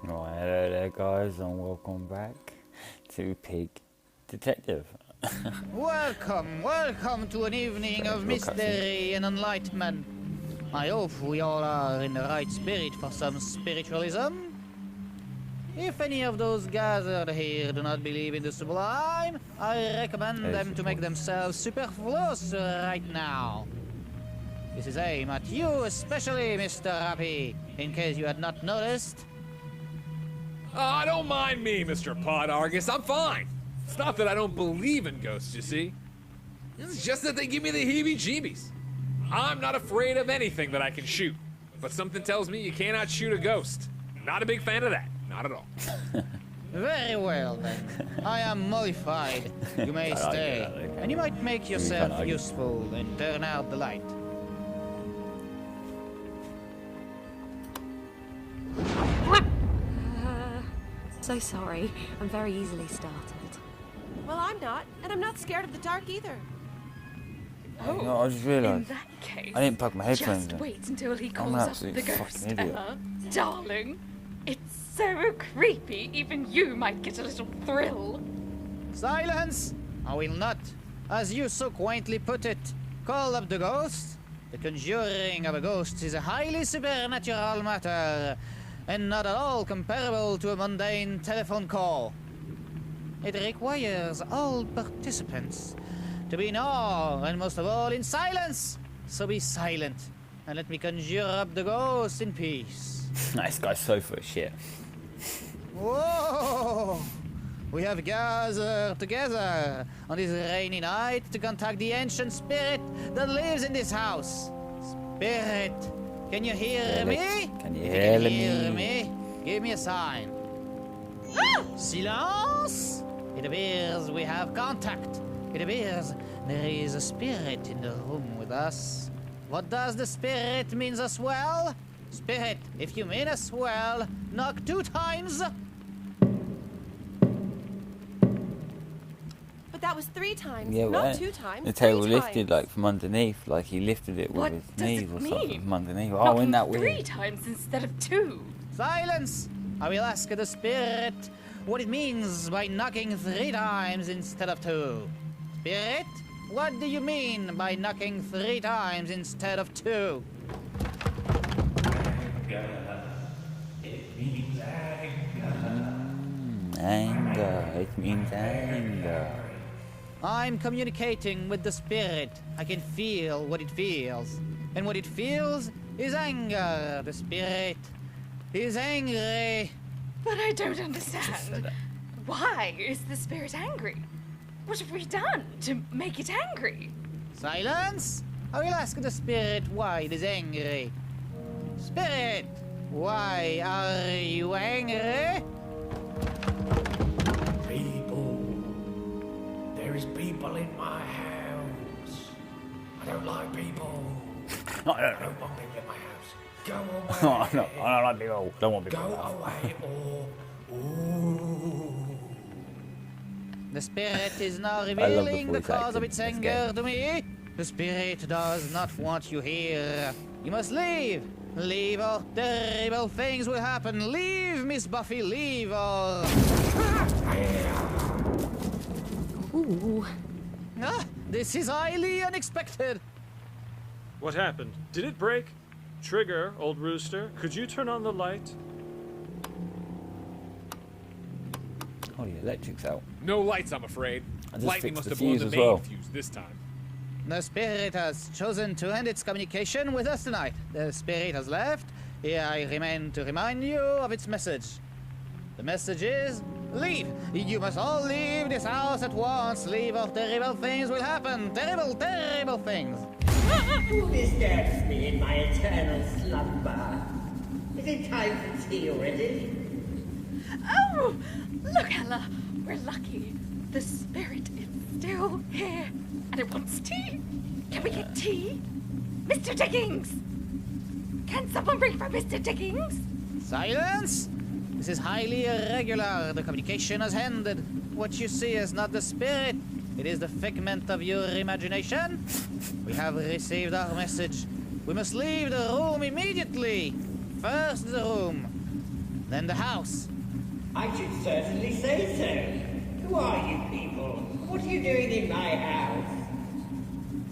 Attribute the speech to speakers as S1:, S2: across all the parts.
S1: Right, hello there guys and welcome back to Pig Detective.
S2: Welcome to an evening of mystery and enlightenment. I hope we all are in the right spirit for some spiritualism. If any of those gathered here do not believe in the sublime, I recommend them to make themselves superfluous right now. This is aimed at you especially, Mr. Happy, in case you had not noticed.
S3: Don't mind me, Mr. Podargus. I'm fine. It's not that I don't believe in ghosts, you see. It's just that they give me the heebie-jeebies. I'm not afraid of anything that I can shoot. But something tells me you cannot shoot a ghost. Not a big fan of that. Not at all.
S2: Very well, then. I am mollified. You may stay. And you might make yourself useful and turn out the light.
S4: So sorry. I'm very easily startled.
S5: Well, I'm not, and I'm not scared of the dark either.
S1: No, I just realised
S6: In that case,
S1: I didn't plug my headphones
S6: just
S1: in.
S6: wait until he
S1: I'm
S6: calls
S1: an
S6: up
S1: absolute
S6: the
S1: fucking
S6: ghost,
S1: idiot.
S6: Emma. Darling, it's so creepy, even you might get a little thrill.
S2: Silence! I will not. As you so quaintly put it, call up the ghost. The conjuring of a ghost is a highly supernatural matter, and not at all comparable to a mundane telephone call. It requires all participants to be in awe, and most of all in silence. So be silent, and let me conjure up the ghost in peace.
S1: This guy's so full of shit.
S2: Whoa! We have gathered together on this rainy night to contact the ancient spirit that lives in this house. Spirit, can you hear me?
S1: Can you
S2: If
S1: hear
S2: you can hear
S1: me?
S2: me, give me a sign. Silence! It appears we have contact. It appears there is a spirit in the room with us. What does the spirit mean as well? Spirit, if you mean us well, knock 2 times.
S5: But that was 3 times,
S1: Yeah,
S5: not
S1: well,
S5: 2 times.
S1: the table
S5: 3
S1: lifted
S5: times.
S1: like from underneath, like he lifted it with
S6: What
S1: his
S6: does
S1: knees
S6: it
S1: or something
S6: mean?
S1: from underneath. Oh,
S6: Knocking
S1: isn't that
S6: 3
S1: weird?
S6: times instead of 2.
S2: Silence! I will ask the spirit what it means by knocking 3 times instead of 2. Spirit, what do you mean by knocking 3 times instead of 2?
S1: Anger. It means anger.
S2: I'm communicating with the spirit. I can feel what it feels. And what it feels is anger. The spirit is angry.
S6: But I don't understand. Why is the spirit angry? What have we done to make it angry?
S2: Silence! I will ask the spirit why it is angry. Spirit, why are you angry?
S7: People. There is people in my house. I don't like people.
S1: I
S7: I don't want people in my house. Go away.
S1: I don't like people. Don't want people.
S7: Go away or... Ooh.
S2: The spirit is now
S1: love the
S2: revealing the
S1: voice
S2: cause of
S1: acting
S2: its
S1: in this
S2: anger
S1: game.
S2: to me. The spirit does not want you here. You must leave. Leave or terrible things will happen. Leave, Miss Buffy, leave or...
S4: Ooh.
S2: Ah, this is highly unexpected.
S8: What happened? Did it break? Trigger, old rooster, could you turn on the light?
S1: Oh, the electric's out.
S3: No lights, I'm afraid.
S1: I just
S3: Lightning
S1: fixed
S3: must
S1: the
S3: have blown
S1: fuse
S3: the
S1: as
S3: main
S1: well.
S3: fuse this time.
S2: The spirit has chosen to end its communication with us tonight. The spirit has left. Here I remain to remind you of its message. The message is, leave! You must all leave this house at once. Leave or terrible things will happen. Terrible, terrible things.
S9: Who disturbs me in my eternal slumber? Is it time for tea already?
S6: Oh! Look, Ella, we're lucky. The spirit is still here, and it wants tea. Can we get tea? Mr. Diggings! Can someone bring for Mr. Diggings?
S2: Silence! This is highly irregular. The communication has ended. What you see is not the spirit. It is the figment of your imagination. We have received our message. We must leave the room immediately. First the room. then the house.
S9: I should certainly say so. Who are you people? What are you doing in my house?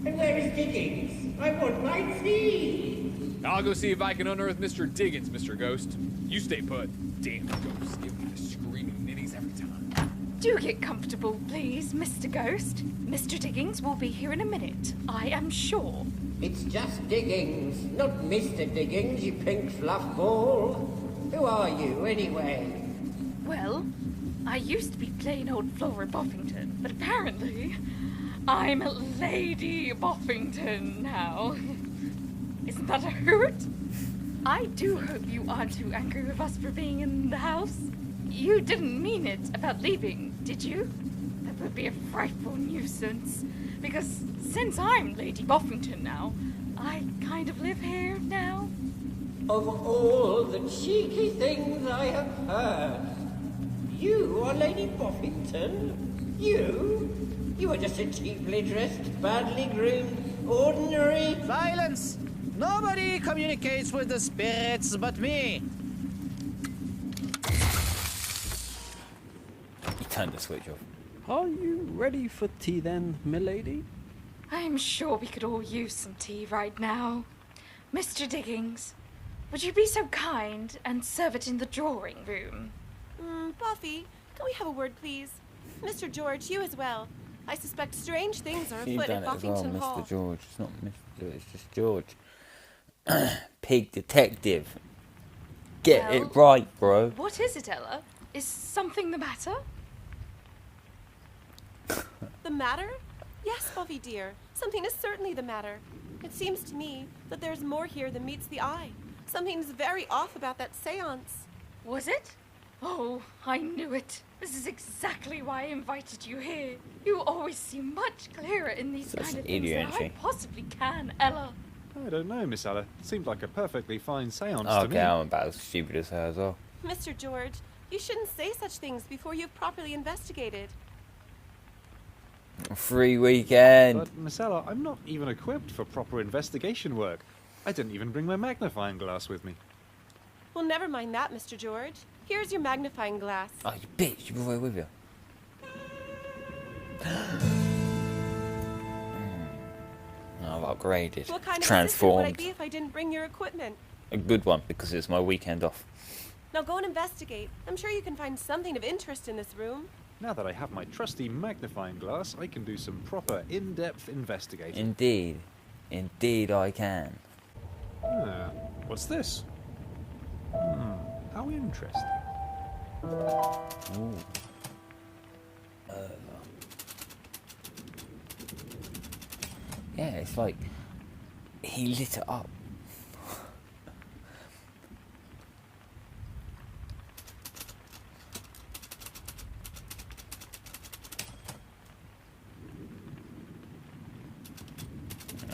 S9: And where is Diggins? I want my tea.
S3: I'll go see if I can unearth Mr. Diggins, Mr. Ghost. You stay put. Damn ghosts give me the screaming ninnies every time.
S6: Do get comfortable, please, Mr. Ghost. Mr. Diggins will be here in a minute, I am sure.
S9: It's just Diggins, not Mr. Diggins, you pink fluff ball. Who are you, anyway?
S6: Well, I used to be plain old Flora Boffington, but apparently I'm Lady Boffington now. Isn't that a hoot? I do hope you aren't too angry with us for being in the house. You didn't mean it about leaving, did you? That would be a frightful nuisance. Because since I'm Lady Boffington now, I kind of live here now.
S9: Of all the cheeky things I have heard, you are Lady Boffington? You? You are just a cheaply dressed, badly groomed, ordinary...
S2: Silence! Nobody communicates with the spirits but me.
S1: He turned the switch off.
S10: Are you ready for tea then, milady?
S6: I'm sure we could all use some tea right now. Mr. Diggins, would you be so kind and serve it in the drawing room?
S5: Buffy, can we have a word, please? Mr. George, you as well. I suspect strange things are
S1: You've
S5: afoot
S1: done
S5: at
S1: it as well,
S5: Buffington Hall.
S1: Mr. George. It's not Mr. It's just George. Pig detective. Get it right, bro.
S6: What is it, Ella? Is something the matter?
S5: The matter? Yes, Buffy dear. Something is certainly the matter. It seems to me that there's more here than meets the eye. Something's very off about that seance.
S6: Was it? Oh, I knew it. This is exactly why I invited you here. You always seem much clearer in these
S1: Such
S6: kind of
S1: an
S6: things
S1: idiot,
S6: than I
S1: ain't she?
S6: possibly can, Ella.
S8: I don't know, Miss Ella. Seemed like a perfectly fine seance to me.
S1: Okay, I'm about as stupid as her as well.
S5: Mr. George, you shouldn't say such things before you've properly investigated.
S1: Free weekend.
S8: But, Miss Ella, I'm not even equipped for proper investigation work. I didn't even bring my magnifying glass with me.
S5: Well, never mind that, Mr. George. Here's your magnifying glass.
S1: Oh, you bitch! You brought it with you. I've upgraded.
S5: What kind of assistant would I
S1: Transformed.
S5: be if I didn't bring your equipment?
S1: A good one, because it's my weekend off.
S5: Now go and investigate. I'm sure you can find something of interest in this room.
S8: Now that I have my trusty magnifying glass, I can do some proper in-depth investigating.
S1: Indeed. Indeed I can.
S8: Ah, what's this? How interesting.
S1: Ooh. Yeah, it's like he lit it up.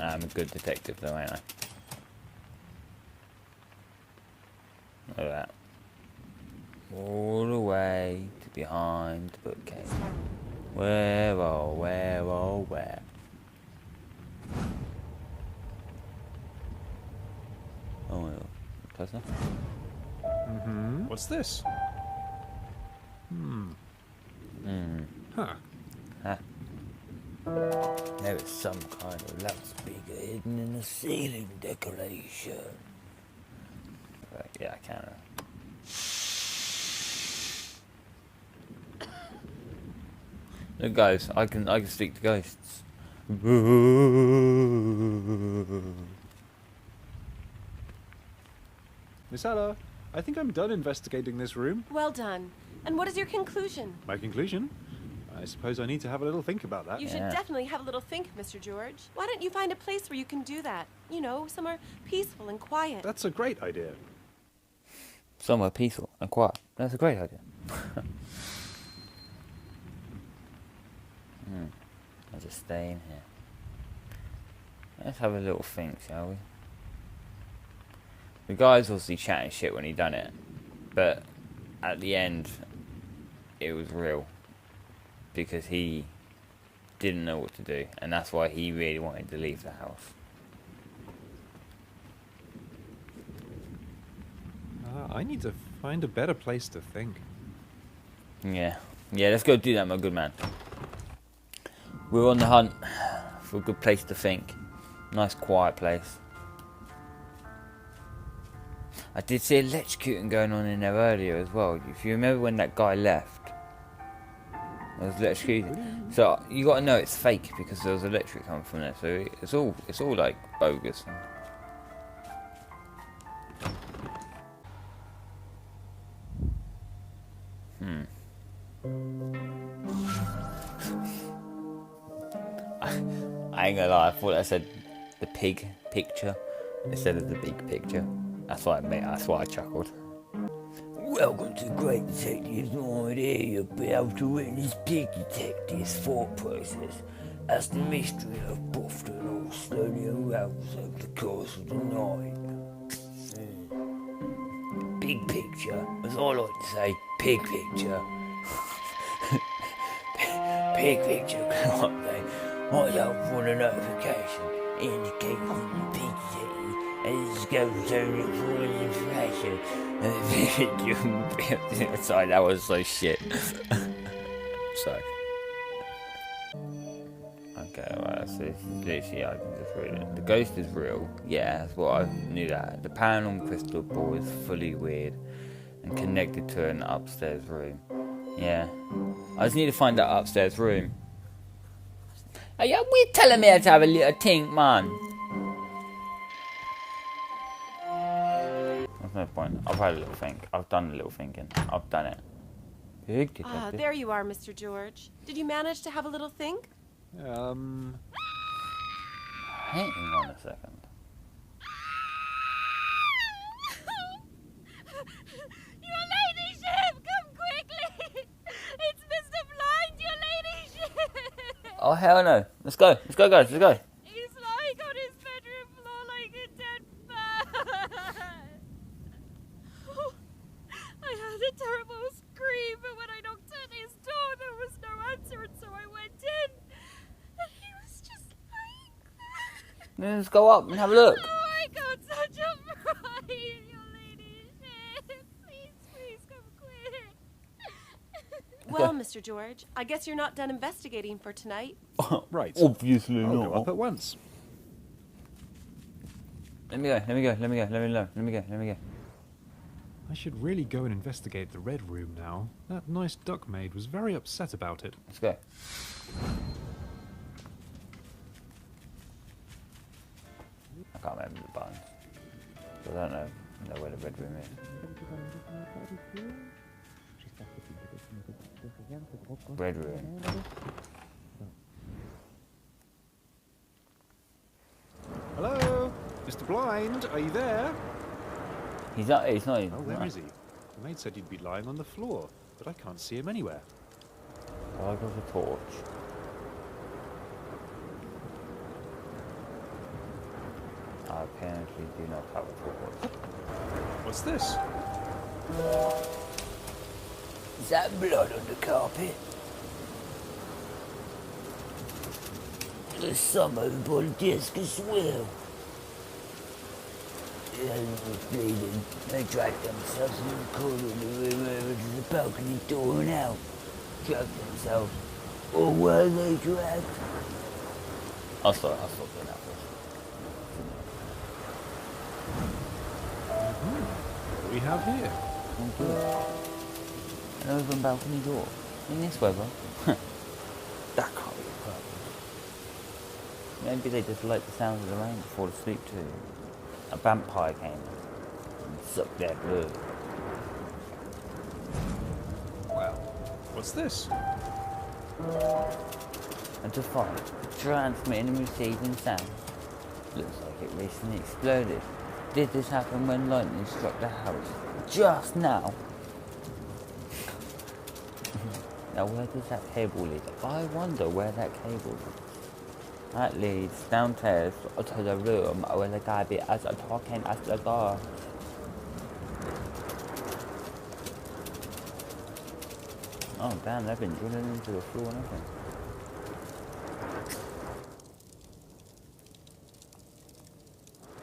S1: I'm a good detective though, ain't I? Look at that. All the way to behind the bookcase. Where, oh, where, oh, where? Oh, well, close enough.
S8: What's this? Huh.
S1: Huh. There is some kind of loudspeaker hidden in the ceiling decoration. Right, yeah, I can. Look, guys, I can speak to ghosts.
S8: Miss Ella, I think I'm done investigating this room.
S5: Well done. And what is your conclusion?
S8: My conclusion? I suppose I need to have a little think about that.
S5: You should definitely have a little think, Mr. George. Why don't you find a place where you can do that? You know, somewhere peaceful and quiet.
S8: That's a great idea.
S1: Somewhere peaceful and quiet. That's a great idea. I'll just stay in here. Let's have a little think, shall we? The guy's obviously chatting shit when he done it, but at the end, it was real. Because he didn't know what to do, and that's why he really wanted to leave the house.
S8: I need to
S11: Find a better place to think.
S1: Yeah. Yeah, let's go do that, my good man. We're on the hunt for a good place to think. Nice quiet place. I did see electrocuting going on in there earlier as well. If you remember when that guy left, there was electrocuting. So you got to know it's fake because there was electric coming from there. So it's all like bogus. I ain't gonna lie, I thought I said the pig picture instead of the big picture. That's what I meant, that's why I chuckled. Welcome to Great Detective's Mind. Here you'll be able to witness Big Detective's thought process as the mystery of Boffington all slowly unravels over the course of the night. Big picture, as I like to say, pig picture. Pig picture, can't they? Watch out for the notification indicating the big city and it's going to look for information. Sorry, that was so shit. Sorry. Okay, right, so this is literally, I can just read it. The ghost is real. Yeah, that's what I knew that. The paranormal crystal ball is fully weird and connected to an upstairs room. Yeah. I just need to find that upstairs room. Are you telling me to have a little think, man? There's no point. I've had a little think. I've done a little thinking. I've done it. Big detective.
S5: There you are, Mr. George. Did you manage to have a little think?
S1: Hang on a second.
S6: Your ladyship, come quickly! It's Mr. Blind, your ladyship!
S1: Oh, hell no. Let's go. Let's go, guys. Let's go.
S6: He's lying on his bedroom floor like a dead man. I heard a terrible scream, but when I knocked at his door, there was no answer, and so I went in. And he was just lying there.
S1: Let's go up and have a look.
S6: Oh, I got such a fright, your ladyship. Please come quick.
S5: Well, Mr. George, I guess you're not done investigating for tonight.
S11: Right.
S1: Obviously
S11: I'll
S1: not.
S11: go up at once.
S1: Let me go.
S11: I should really go and investigate the red room now. That nice duck maid was very upset about it.
S1: Let's go. I can't remember the buttons. So I don't know where the red room is. Red room.
S11: Hello? Mr. Blind, are you there?
S1: He's not even.
S11: Oh, where is he? The maid said he'd be lying on the floor, but I can't see him anywhere.
S1: I got a torch. I apparently do not have a torch.
S11: What's this?
S1: Is that blood on the carpet? There's some over on the desk as well. The owner was bleeding. They dragged themselves in the corner of the room over to the balcony door and out. Dragged themselves. Or were they dragged? I'll stop doing that first.
S11: What do we have here?
S1: An open balcony door. In this weather? That can't be a problem. Maybe they just like the sound of the rain to fall asleep to. A vampire came and sucked their blood.
S11: Well, what's this?
S1: A device transmitting and receiving sound. Looks like it recently exploded. Did this happen when lightning struck the house? Just now? Now where does that cable lead? I wonder where that cable leads. That leads downstairs to the room where the guy be as talking as the guard. Oh damn, they've been drilling into the floor and everything.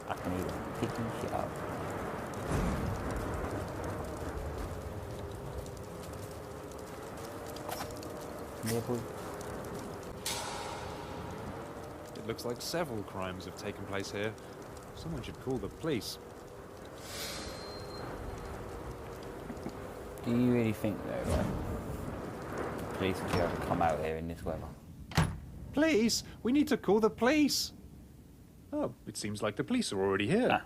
S1: I can even pick shit up. Nibble.
S11: It looks like several crimes have taken place here. Someone should call the police.
S1: Do you really think though, like, the police would be able to come out here in this weather?
S11: Police? We need to call the police! Oh, it seems like the police are already here.
S1: Ah.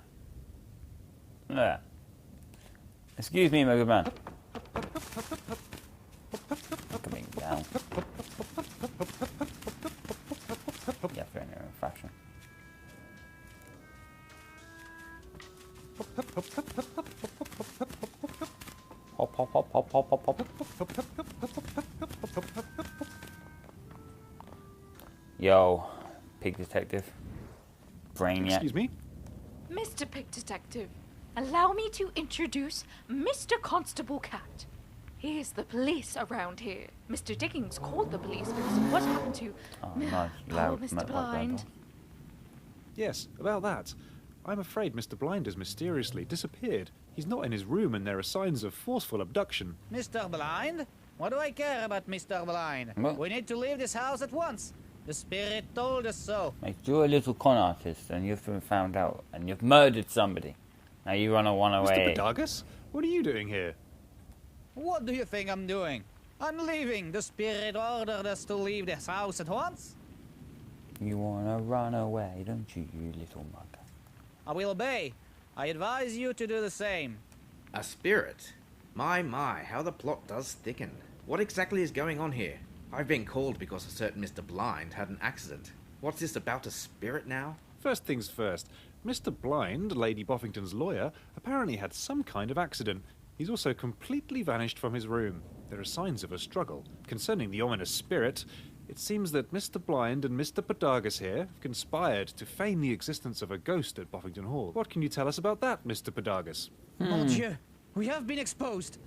S1: Yeah. Excuse me, my good man. Coming down. Yeah, fair enough, in fashion. Hop, hop, hop, hop, hop, hop, hop. Yo, pig detective. Brainiac.
S11: Excuse me?
S6: Mr. Pig Detective, allow me to introduce Mr. Constable Cat. He is the police around here. Mr. Dickens called the police because of what happened to
S1: Nice,
S6: poor
S1: loud
S6: Mr.
S1: motorbike
S6: Blind.
S1: driver.
S11: Yes, about that. I'm afraid Mr. Blind has mysteriously disappeared. He's not in his room and there are signs of forceful abduction.
S2: Mr. Blind? What do I care about Mr. Blind?
S1: What?
S2: We need to leave this house at once. The spirit told us so.
S1: Mate, you're a little con artist and you've been found out and you've murdered somebody. Now you run away.
S11: Mr. Pedagus? What are you doing here?
S2: What do you think I'm doing? I'm leaving. The spirit ordered us to leave this house at once.
S1: You wanna run away, don't you, you little mugger?
S2: I will obey. I advise you to do the same.
S12: A spirit? My, how the plot does thicken. What exactly is going on here? I've been called because a certain Mr. Blind had an accident. What's this about a spirit now?
S11: First things first. Mr. Blind, Lady Boffington's lawyer, apparently had some kind of accident. He's also completely vanished from his room. There are signs of a struggle. Concerning the ominous spirit, it seems that Mr. Blind and Mr. Pedagus here have conspired to feign the existence of a ghost at Boffington Hall. What can you tell us about that, Mr. Pedagus?
S2: Mon Dieu, we have been exposed.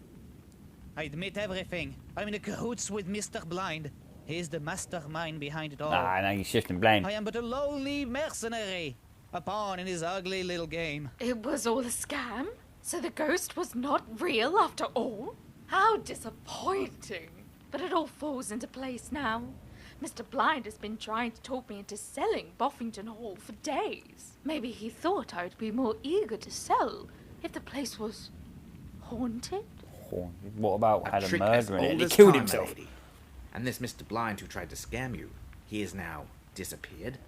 S2: I admit everything. I'm in cahoots with Mr. Blind. He's the mastermind behind it all.
S1: Ah, now you're shifting blame.
S2: I am but a lowly mercenary, a pawn in his ugly little game.
S6: It was all a scam? So the ghost was not real after all? How disappointing. But it all falls into place now. Mr. Blind has been trying to talk me into selling Boffington Hall for days. Maybe he thought I would be more eager to sell if the place was haunted?
S1: Haunted? What about had a
S12: trick as
S1: murder in it?
S12: old
S1: He
S12: as
S1: killed
S12: time,
S1: himself.
S12: lady. And this Mr. Blind who tried to scam you, he is now disappeared?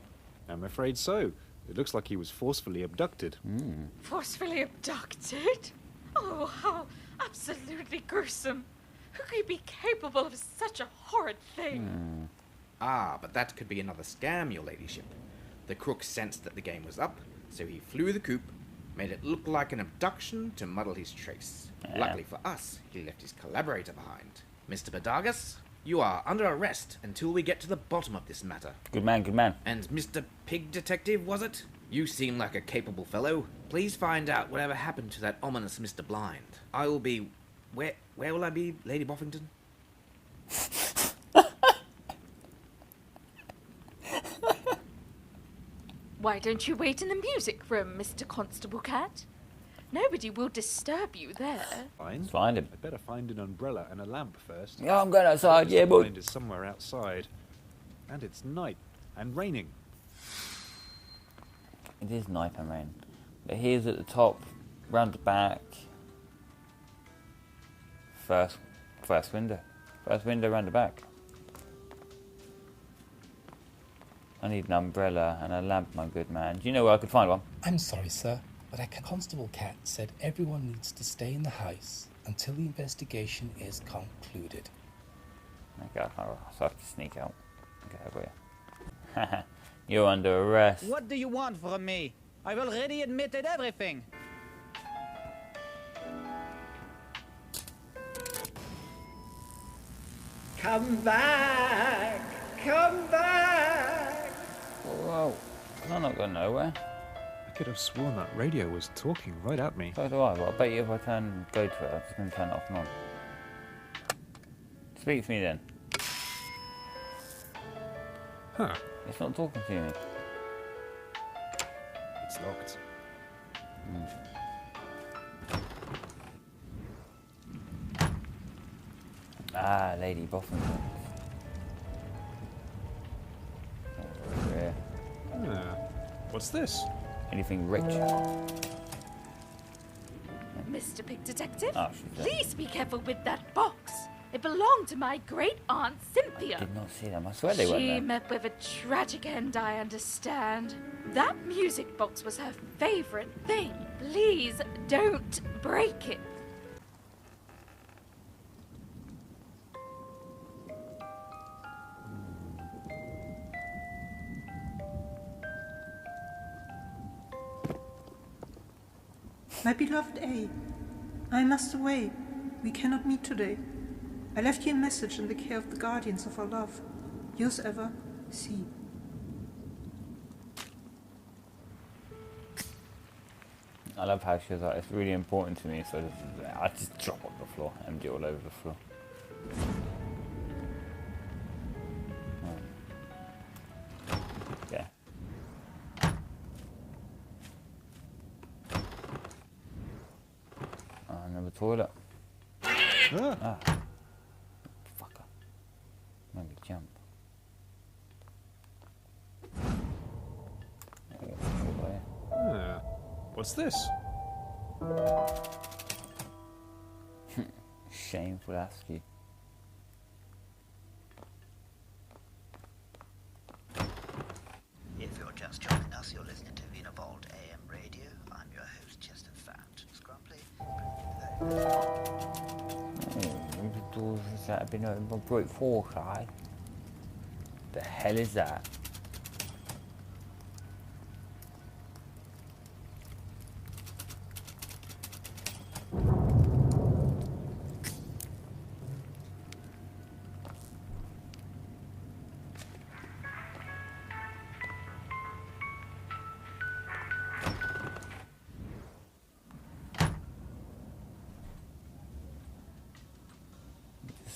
S11: I'm afraid so. It looks like he was forcefully abducted.
S6: Forcefully abducted? Oh, how absolutely gruesome. Who could be capable of such a horrid thing?
S12: Ah, but that could be another scam, your ladyship. The crook sensed that the game was up, so he flew the coop, made it look like an abduction to muddle his trace.
S1: Yeah.
S12: Luckily for us, he left his collaborator behind. Mr. Pedagus, you are under arrest until we get to the bottom of this matter.
S1: Good man, good man.
S12: And Mr. Pig Detective, was it? You seem like a capable fellow. Please find out whatever happened to that ominous Mr. Blind. I will be... Where will I be, Lady Boffington?
S6: Why don't you wait in the music room, Mr. Constable Cat? Nobody will disturb you there.
S11: Fine.
S1: Find him.
S11: I'd better find an umbrella and a lamp first.
S1: Yeah, I'm going outside,
S11: Mr.
S1: yeah, boy.
S11: Blind is somewhere outside. And it's night and raining.
S1: It is night and rain. But here's at the top, round the back. First window. First window round the back. I need an umbrella and a lamp, my good man. Do you know where I could find one?
S13: I'm sorry, sir, but Constable Cat said everyone needs to stay in the house until the investigation is concluded.
S1: Okay, so I have to sneak out. Okay, over here. You're under arrest.
S2: What do you want from me? I've already admitted everything.
S9: Come back! Come back!
S1: Whoa, I'm not going nowhere.
S11: I could have sworn that radio was talking right at me.
S1: So do I, but I bet you if I go to it, I'm just going to turn it off and on. Speak to me then.
S11: Huh.
S1: It's not talking to me.
S11: It's locked.
S1: Ah, Lady Boffington.
S11: What's this?
S1: Anything rich?
S6: Mr. Pig Detective,
S1: Oh, she's there.
S6: please be careful with that box. It belonged to my great aunt Cynthia.
S1: I did not see them. I swear they weren't
S6: She
S1: there.
S6: met with a tragic end, I understand. That music box was her favorite thing. Please don't break it.
S14: My beloved A, I must away. We cannot meet today. I left you a message in the care of the guardians of our love. Yours ever, C.
S1: I love how she was like, it's really important to me, so I just drop on the floor, empty all over the floor. Yeah. Another toilet. Ah. Fucker. Made me jump.
S11: What's this?
S1: Shameful ASCII.
S15: If you're just joining us, you're listening to Vinavolt AM Radio. I'm your host, Chester Fat. Scrumply.
S1: The doors that have been opened by brute force, eh? The hell is that?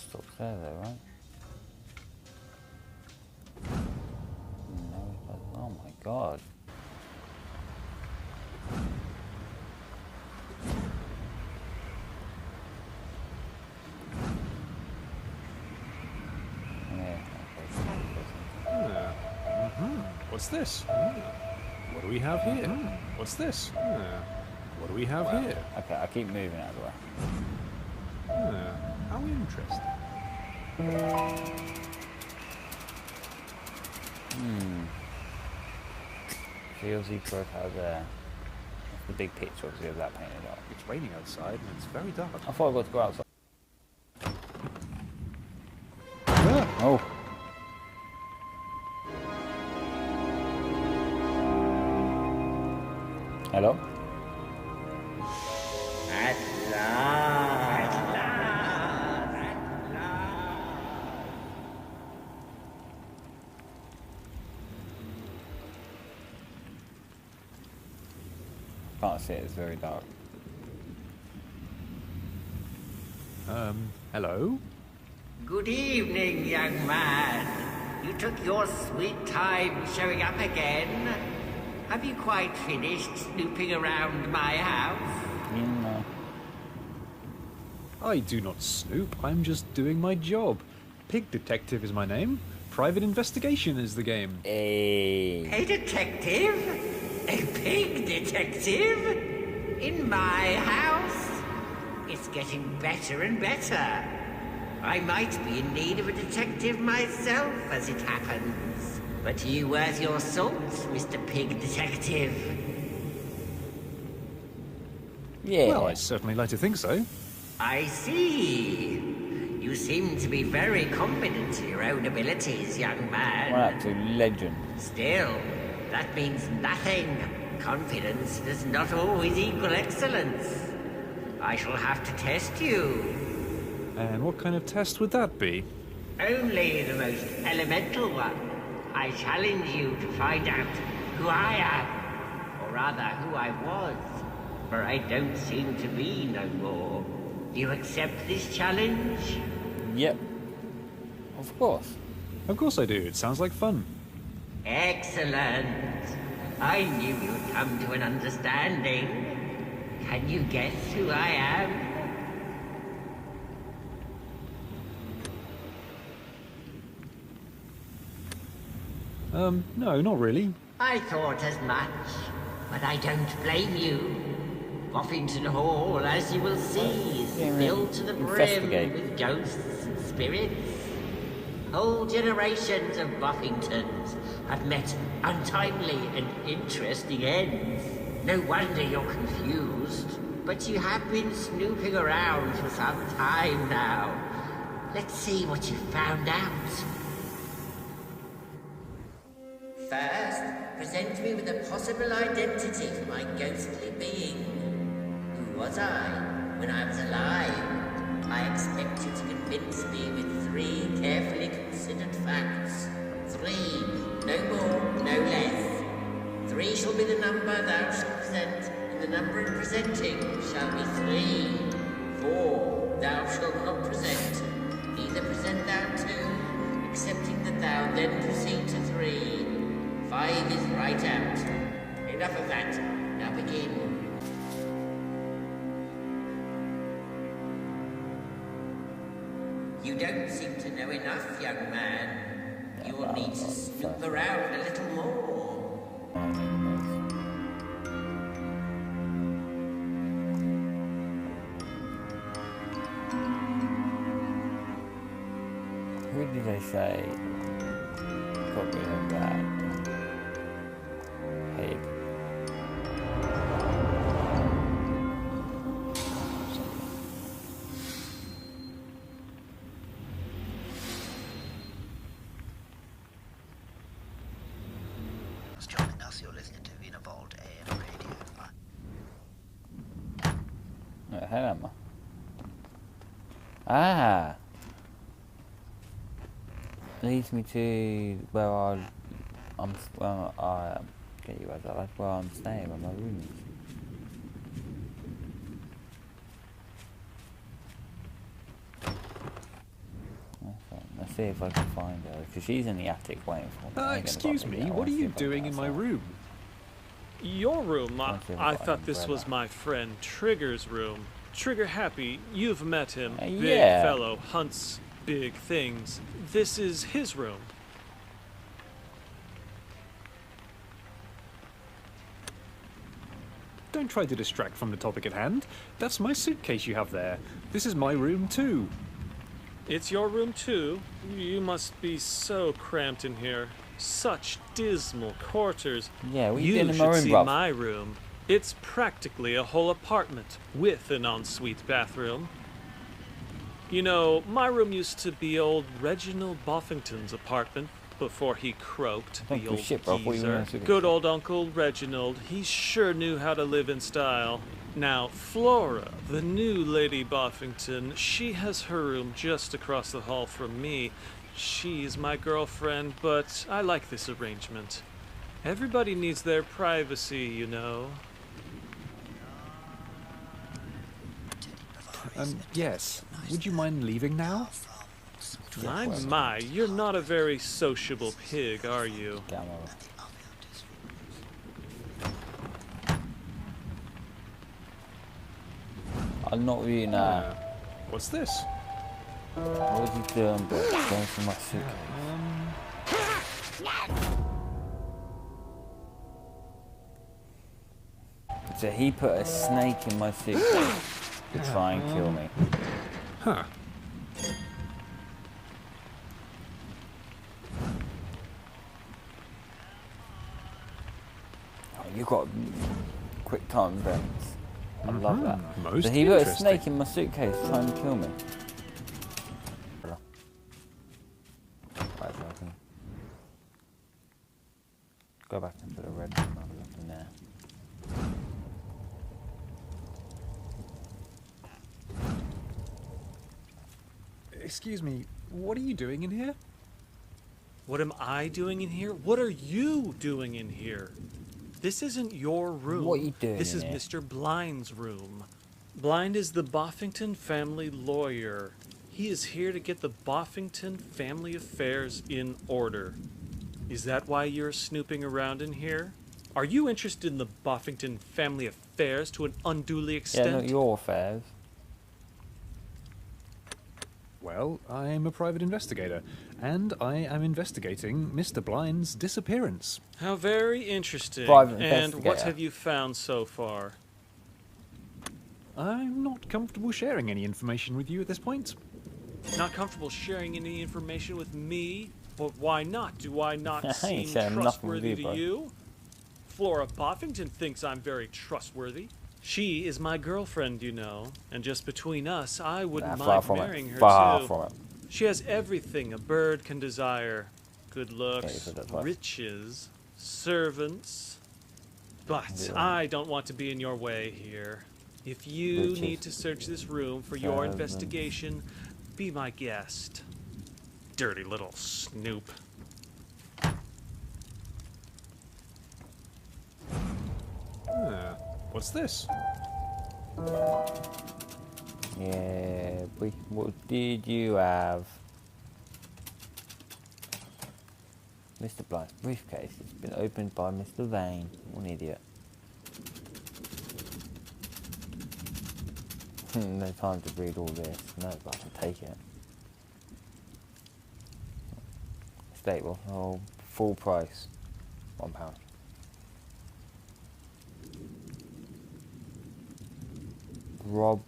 S1: Stop there though, right? No, oh my god.
S11: What's this? What do we have here? What's this? What do we have here?
S1: Okay, I keep moving out of the way.
S11: How interesting.
S1: CLZ profile there. That's the big picture obviously of that painted up.
S11: It's raining outside and it's very dark.
S1: I thought I got to go outside. Oh. Hello?
S9: At last.
S1: Can't see it, it's very dark.
S11: Hello?
S9: Good evening, young man. You took your sweet time showing up again. Have you quite finished snooping around my house?
S1: No.
S11: I do not snoop, I'm just doing my job. Pig Detective is my name. Private Investigation is the game.
S9: A detective? A pig detective? In my house? It's getting better and better. I might be in need of a detective myself, as it happens. But are you worth your salt, Mr. Pig Detective?
S1: Yeah.
S11: Well, I certainly like to think so.
S9: I see. You seem to be very confident in your own abilities, young man.
S1: One absolute legend.
S9: Still, that means nothing. Confidence does not always equal excellence. I shall have to test you.
S11: And what kind of test would that be?
S9: Only the most elemental one. I challenge you to find out who I am. Or rather, who I was. For I don't seem to be no more. Do you accept this challenge?
S1: Yep. Of course.
S11: Of course I do. It sounds like fun.
S9: Excellent. I knew you'd come to an understanding. Can you guess who I am?
S11: No, not really.
S9: I thought as much, but I don't blame you. Boffington Hall, as you will see, is filled to the brim with ghosts and spirits. Whole generations of Boffingtons have met untimely and interesting ends. No wonder you're confused, but you have been snooping around for some time now. Let's see what you found out. First, present me with a possible identity for my ghostly being. Who was I when I was alive? I expect you to convince me with 3 carefully considered facts. 3, no more, no less. 3 shall be the number thou shalt present, and the number in presenting shall be 3. 4, thou shalt not present. Neither present thou 2, excepting that thou then proceed to 3. 5 is right out. Enough of that. Now begin. You don't seem to know enough, young man. You will need to snoop around a little more.
S1: Who did they say got rid of that? Pig.
S15: Joining us, you're listening to Vinavolt AM Radio.
S1: Hello. Ah! Leads me to where I'm get you as that's where I'm staying, where my room is. Let's see if I can find her, because she's in the attic waiting for me.
S11: Excuse me, what are you doing in my room?
S8: Your room? I thought this was my friend Trigger's room. Trigger Happy, you've met him. Big fellow, hunts big things. This is his room.
S11: Don't try to distract from the topic at hand. That's my suitcase you have there. This is my room too.
S8: It's your room too? You must be so cramped in here. Such dismal quarters.
S1: Yeah, we
S8: you
S1: did in my
S8: should
S1: room,
S8: see
S1: bruv.
S8: my room. It's practically a whole apartment with an ensuite bathroom. You know, my room used to be old Reginald Boffington's apartment before he croaked, the old geezer. Good old Uncle Reginald, he sure knew how to live in style. Now, Flora, the new Lady Boffington, she has her room just across the hall from me. She's my girlfriend, but I like this arrangement. Everybody needs their privacy, you know.
S11: Yes. Would you mind leaving now?
S8: My, you're not a very sociable pig, are you?
S1: I'm not really now.
S11: What's this?
S1: What are you doing, bro? Going for my suitcase. So he put a snake in my suitcase to try and kill me.
S11: Huh.
S1: Oh, you got quick time events. I love that.
S11: Most
S1: so he put a snake in my suitcase trying to kill me. Right, so I can go back and put a red one in there.
S11: Excuse me, what are you doing in here?
S8: What am I doing in here? What are you doing in here? This isn't your room.
S1: What are you doing
S8: This is
S1: in here?
S8: Mr. Blind's room. Blind is the Boffington family lawyer. He is here to get the Boffington family affairs in order. Is that why you're snooping around in here? Are you interested in the Boffington family affairs to an unduly extent?
S1: Yeah, not your affairs.
S11: Well, I'm a private investigator, and I am investigating Mr. Blind's disappearance.
S8: How very interesting.
S1: Private
S8: And what
S1: investigator.
S8: have you found so far?
S11: I'm not comfortable sharing any information with you at this point.
S8: Not comfortable sharing any information with me? But why not? Do I not
S1: I
S8: seem
S1: ain't sharing nothing with
S8: trustworthy
S1: you,
S8: to
S1: bro.
S8: you? Flora Boffington thinks I'm very trustworthy. She is my girlfriend, you know, and just between us, I wouldn't
S1: Far
S8: mind
S1: from
S8: marrying
S1: it.
S8: her
S1: Far
S8: too.
S1: from it.
S8: She has everything a bird can desire. Good looks,
S1: so that's why.
S8: riches, servants. But
S1: Yeah.
S8: I don't want to be in your way here. If you
S1: Riches.
S8: need to search this room for your
S1: Servants.
S8: investigation, be my guest. Dirty little snoop.
S11: What's this?
S1: Yeah, boy. What did you have? Mr. Blind's briefcase. It's been opened by Mr. Vane. What an idiot. No time to read all this. No, but I can take it. Stable. Oh, full price. £1. Rob.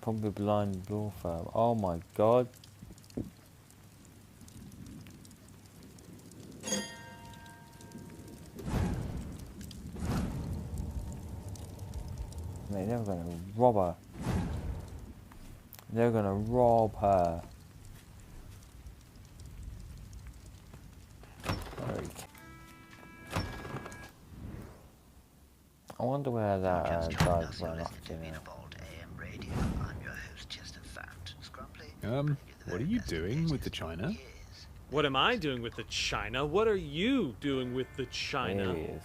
S1: Probably blind law firm. Oh my god. Mate, they're gonna rob her. They're gonna rob her. Okay. I wonder where that guy's run off to now.
S11: What are you doing with the china?
S8: What am I doing with the china? What are you doing with the china?
S1: There he is.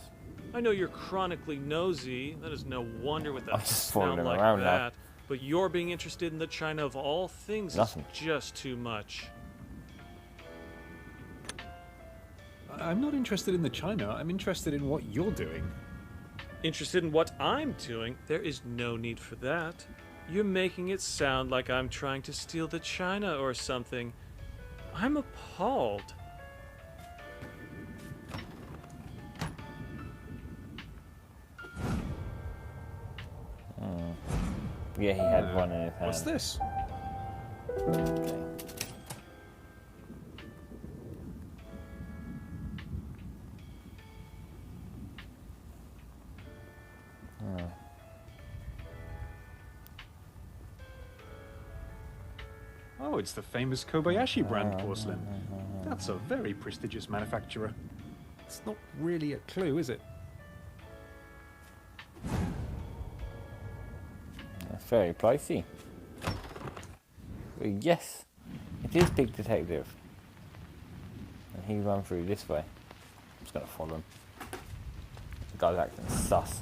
S8: I know you're chronically nosy. That is no wonder with
S1: I'm
S8: that
S1: just following
S8: sound
S1: him
S8: like
S1: around now.
S8: that. But your being interested in the china of all things
S1: Nothing.
S8: is just too much.
S11: I'm not interested in the china. I'm interested in what you're doing.
S8: Interested in what I'm doing? There is no need for that. You're making it sound like I'm trying to steal the china or something. I'm appalled.
S1: Yeah, he had one in his hand.
S11: What's this?
S1: Okay.
S11: Oh, it's the famous Kobayashi brand porcelain. That's a very prestigious manufacturer. It's not really a clue, is it?
S1: That's very pricey. Yes, it is Big Detective. And he ran through this way. I'm just gonna follow him. The guy's acting sus.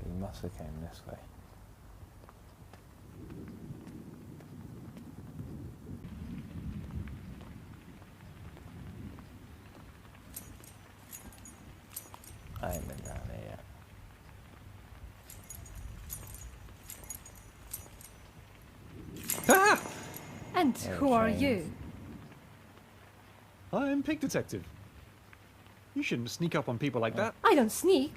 S1: He must have came this way. I ain't been down there yet.
S11: Ah!
S6: And who are you?
S11: I'm Pig Detective. You shouldn't sneak up on people like that.
S6: I don't sneak.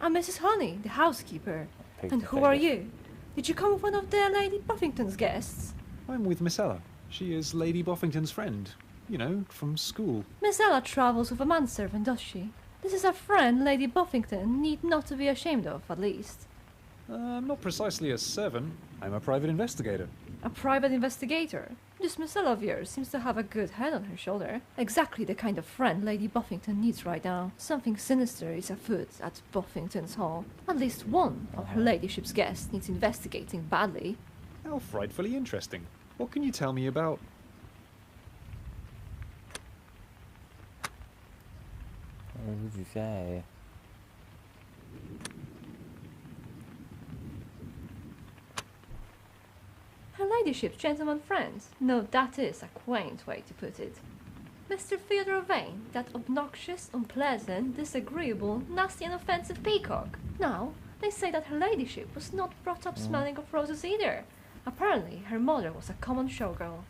S6: I'm Mrs. Honey, the housekeeper.
S11: Pig
S6: And who are you? Did you come with one of the Lady Buffington's guests?
S11: I'm with Miss Ella. She is Lady Buffington's friend. You know, from school.
S6: Miss Ella travels with a manservant, does she? This is a friend Lady Buffington need not to be ashamed of, at least.
S11: I'm not precisely a servant. I'm a private investigator.
S6: A private investigator? This Miss Ella of yours seems to have a good head on her shoulder. Exactly the kind of friend Lady Buffington needs right now. Something sinister is afoot at Buffington's Hall. At least one of her ladyship's guests needs investigating badly.
S11: How frightfully interesting. What can you tell me about...
S1: What did you say?
S6: Her
S16: ladyship's gentleman friends. No, that is a quaint way to put it. Mr. Theodore Vane, that obnoxious, unpleasant, disagreeable, nasty and offensive peacock. Now, they say that her ladyship was not brought up smelling of roses either. Apparently, her mother was a common showgirl.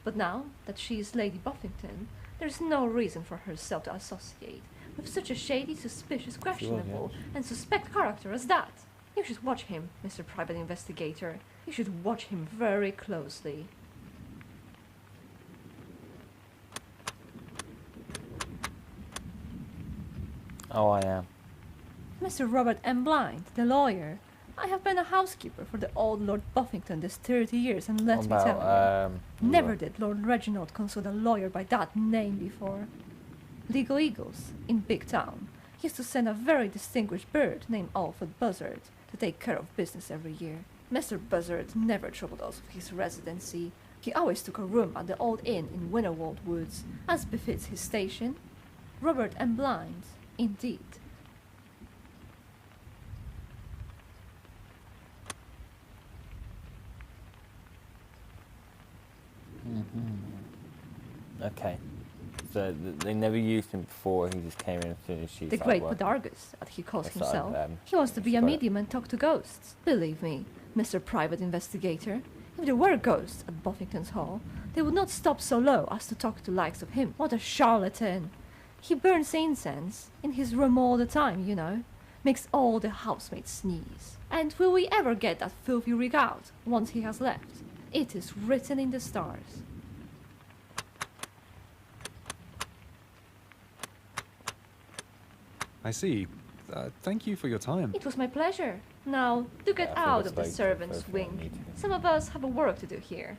S16: But now that she is Lady Buffington, there's no reason for herself to associate with such a shady, suspicious, questionable, and suspect character as that. You should watch him, Mr. Private Investigator. You should watch him very closely.
S1: Oh, I am.
S16: Mr. Robert M. Blind, the lawyer. I have been a housekeeper for the old Lord Buffington this 30 years, and let me tell you, never did Lord Reginald consult a lawyer by that name before. Legal Eagles, in Big Town, used to send a very distinguished bird named Alfred Buzzard to take care of business every year. Mr. Buzzard never troubled us with his residency. He always took a room at the old inn in Winterwald Woods, as befits his station. Robert M. Blind, indeed.
S1: Okay. So they never used him before, he just came in as soon as she
S16: The
S1: started
S16: great
S1: working.
S16: Podargus, as he calls
S1: I started,
S16: himself. He wants to be a
S1: got it.
S16: medium and talk to ghosts. Believe me, Mr. Private Investigator. If there were ghosts at Buffington's Hall, they would not stop so low as to talk to likes of him. What a charlatan! He burns incense in his room all the time, you know. Makes all the housemates sneeze. And will we ever get that filthy rig out once he has left? It is written in the stars.
S11: I see. Thank you for your time.
S16: It was my pleasure. Now, do get
S1: I
S16: out
S1: think
S16: of the
S1: it's
S16: servants'
S1: like
S16: wing. Some of us have a work to do here.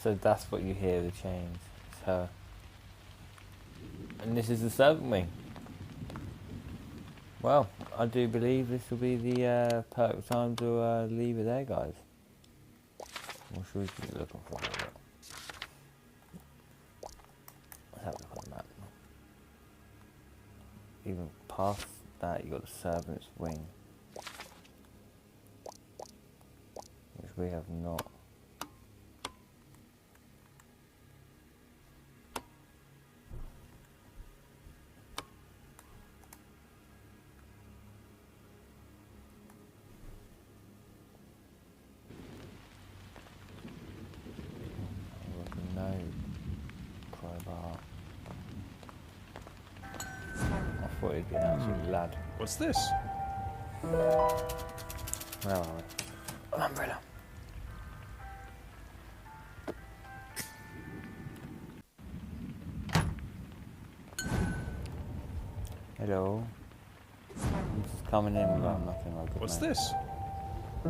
S1: So that's what you hear, the chains. It's her. And this is the servant wing. Well, I do believe this will be the perfect time to leave it there, guys. What should we be looking for? Let's have a look on the map. Even past that, you've got the servant's wing, which we have not. No crowbar. I thought he'd be an absolute lad.
S11: What's this?
S1: Where are we? An umbrella. Hello. I'm just coming in without nothing like
S11: What's this?
S1: I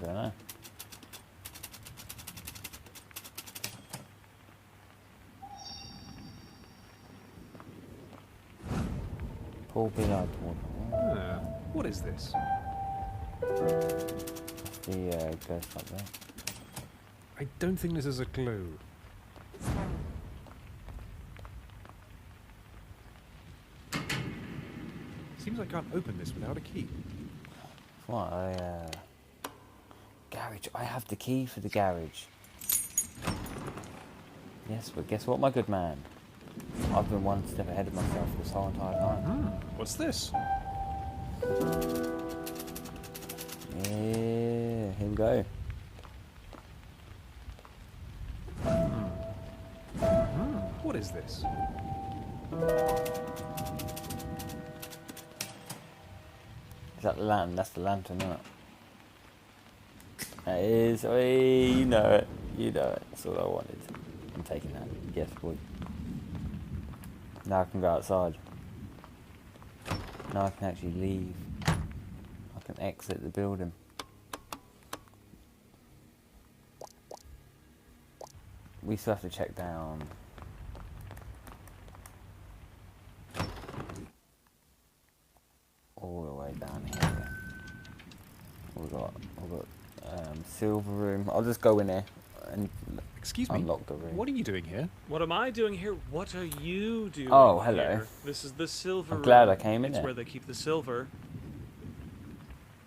S1: don't know. Paul Billard.
S11: What is this?
S1: That's the ghost up there.
S11: I don't think this is a clue. Seems I can't open this without a key.
S1: What? Garage. I have the key for the garage. Yes, but guess what, my good man? I've been one step ahead of myself this whole entire time.
S11: What's this?
S1: Yeah, here we go.
S11: What is this?
S1: Is that the lantern? That's the lantern, isn't it? That is. Hey, you know it. You know it. That's all I wanted. I'm taking that. Yes, boy. Now I can go outside. Now I can actually leave. I can exit the building. We still have to check down. all the way down here. We've got silver room. I'll just go in there and unlock the room.
S11: What are you doing here?
S8: What am I doing here? What are you doing
S1: Oh, hello.
S8: here? This is the silver room.
S1: I'm glad I came in
S8: It's
S1: there.
S8: where they keep the silver.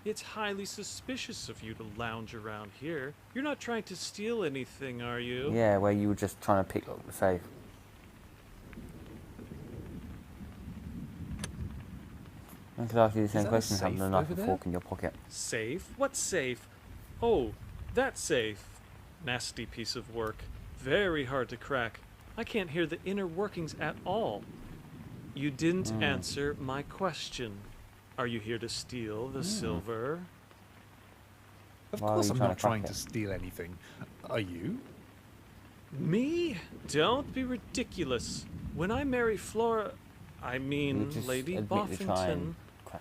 S8: It's highly suspicious of you to lounge around here. You're not trying to steal anything, are you?
S1: Yeah, where you were just trying to pick up the safe. I could ask you the same question, having a knife and fork in your pocket.
S8: Safe? What safe? Oh, that safe. Nasty piece of work. Very hard to crack. I can't hear the inner workings at all. You didn't answer my question. Are you here to steal the silver?
S11: Of course I'm not trying to steal anything. Are you?
S8: Me? Don't be ridiculous. When I marry Flora, I mean Lady Boffington,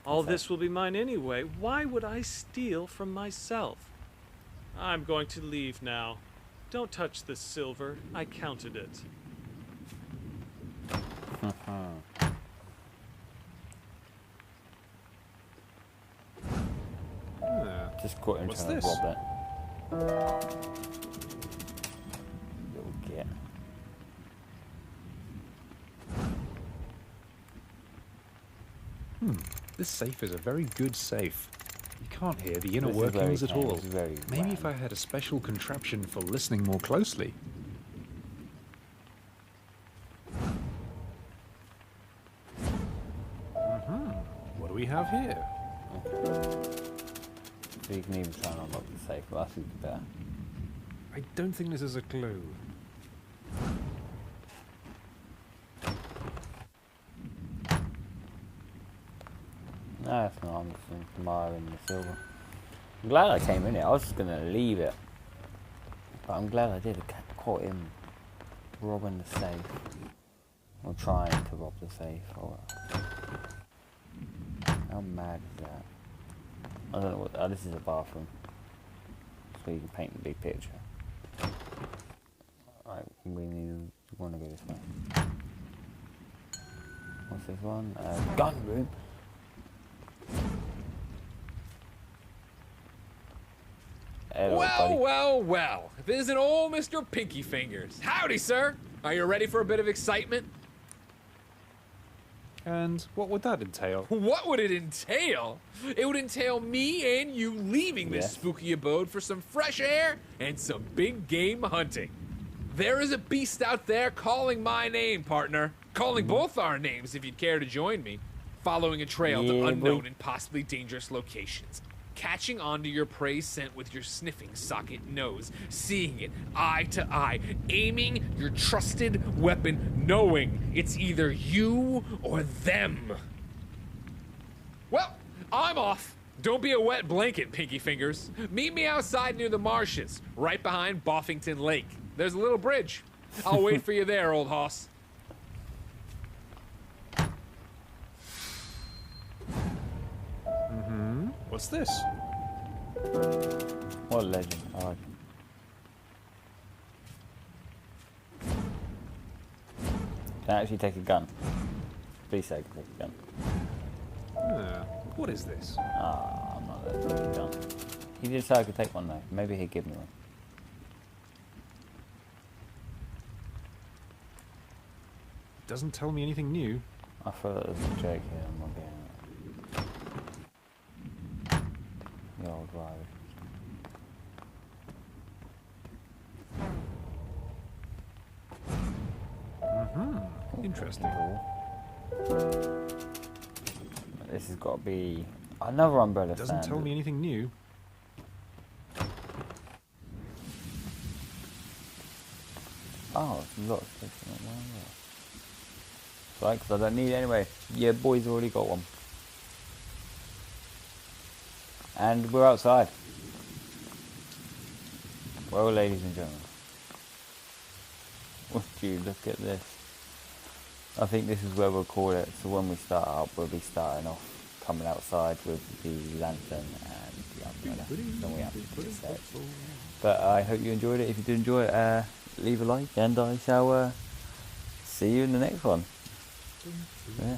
S8: all this will be mine anyway. Why would I steal from myself? I'm going to leave now. Don't touch the silver. I counted it.
S1: Just caught him
S11: What's
S1: trying
S11: this?
S1: to rob it. Little git.
S11: This safe is a very good safe. You can't hear the inner
S1: This is very
S11: workings at
S1: tame,
S11: all.
S1: this is very
S11: Maybe if I had a special contraption for listening more closely. What do we have here?
S1: So you can even try and unlock the safe, but that's even better.
S11: I don't think this is a clue.
S1: No, it's not. I'm just admiring the silver. I'm glad I came in it. I was just going to leave it. But I'm glad I did. I caught him robbing the safe. Or trying to rob the safe. Oh, how mad is that? I don't know what... Oh, this is a bathroom. So you can paint the big picture. Alright, we want to go this way. What's this one? Gun room. Hello, buddy.
S3: Well. If it isn't old Mr. Pinky Fingers. Howdy, sir. Are you ready for a bit of excitement?
S11: And what would that entail?
S3: What would it entail? It would entail me and you leaving this spooky abode for some fresh air and some big game hunting. There is a beast out there calling my name, partner. Calling both our names if you'd care to join me. Following a trail to unknown and possibly dangerous locations. Catching onto your prey scent with your sniffing socket nose, seeing it eye to eye, aiming your trusted weapon, knowing it's either you or them. Well, I'm off. Don't be a wet blanket, Pinky Fingers. Meet me outside near the marshes, right behind Boffington Lake. There's a little bridge. I'll wait for you there, old hoss.
S11: What's this?
S1: What a legend. I like him. Can I actually take a gun? Please say I can take a gun.
S11: What is this?
S1: Ah, I'm not letting him take a gun. He did say I could take one though. Maybe he'd give me one.
S11: Doesn't tell me anything new.
S1: I thought it was a joke here. I'm not getting it. The old ride.
S11: Interesting.
S1: This has got to be another umbrella stand.
S11: Doesn't tell me anything new.
S1: Oh, it's a lot of space in that one. It's right, because I don't need it anyway. Yeah, boy's already got one. And we're outside. Well, ladies and gentlemen. Would you look at this? I think this is where we'll call it. So when we start up, we'll be starting off coming outside with the lantern and the umbrella. Then we have to set. But I hope you enjoyed it. If you did enjoy it, leave a like, and I shall see you in the next one. Yeah.